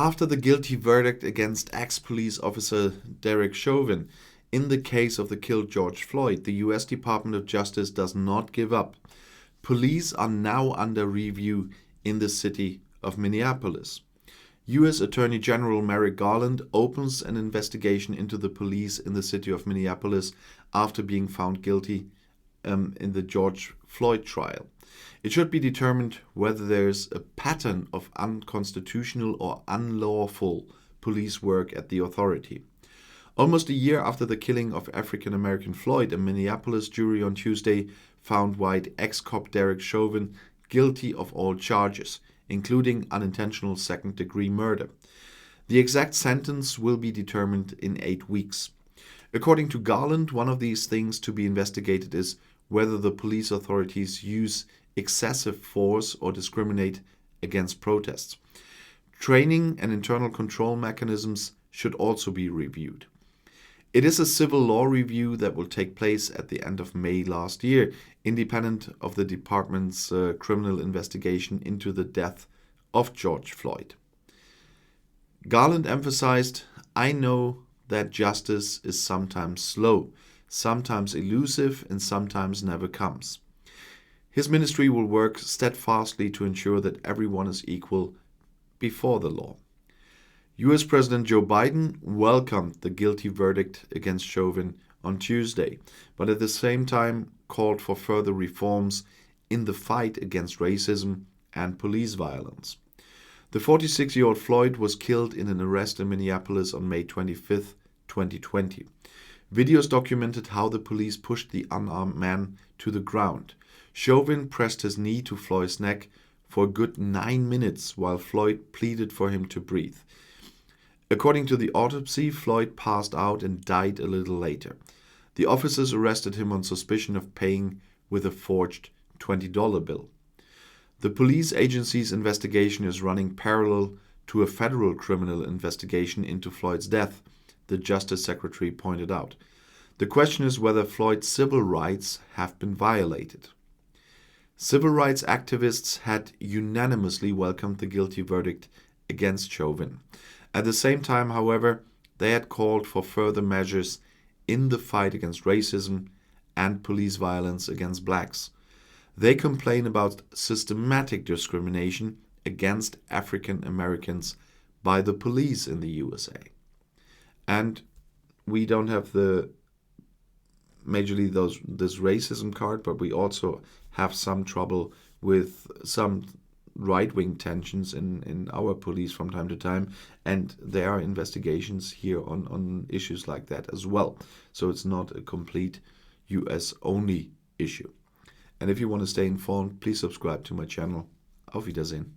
After the guilty verdict against ex-police officer Derek Chauvin in the case of the killed George Floyd, the U.S. Department of Justice does not give up. Police are now under review in the city of Minneapolis. U.S. Attorney General Merrick Garland opens an investigation into the police in the city of Minneapolis after being found guilty in the George Floyd trial. It should be determined whether there is a pattern of unconstitutional or unlawful police work at the authority. Almost a year after the killing of African-American Floyd, a Minneapolis jury on Tuesday found white ex-cop Derek Chauvin guilty of all charges, including unintentional second-degree murder. The exact sentence will be determined in 8 weeks. According to Garland, one of these things to be investigated is whether the police authorities use excessive force or discriminate against protests. Training and internal control mechanisms should also be reviewed. It is a civil law review that will take place at the end of May last year, independent of the department's criminal investigation into the death of George Floyd. Garland emphasized, "I know that justice is sometimes slow, sometimes elusive, and sometimes never comes." His ministry will work steadfastly to ensure that everyone is equal before the law. U.S. President Joe Biden welcomed the guilty verdict against Chauvin on Tuesday, but at the same time called for further reforms in the fight against racism and police violence. The 46-year-old Floyd was killed in an arrest in Minneapolis on May 25, 2020. Videos documented how the police pushed the unarmed man to the ground. Chauvin pressed his knee to Floyd's neck for a good 9 minutes while Floyd pleaded for him to breathe. According to the autopsy, Floyd passed out and died a little later. The officers arrested him on suspicion of paying with a forged $20 bill. The police agency's investigation is running parallel to a federal criminal investigation into Floyd's death, the Justice Secretary pointed out. The question is whether Floyd's civil rights have been violated. Civil rights activists had unanimously welcomed the guilty verdict against Chauvin. At the same time, however, they had called for further measures in the fight against racism and police violence against blacks. They complain about systematic discrimination against African Americans by the police in the USA. And we don't have the majorly this racism card, but we also have some trouble with some right-wing tensions in our police from time to time, and there are investigations here on issues like that as well. So it's not a complete US-only issue. And if you want to stay informed, please subscribe to my channel. Auf Wiedersehen.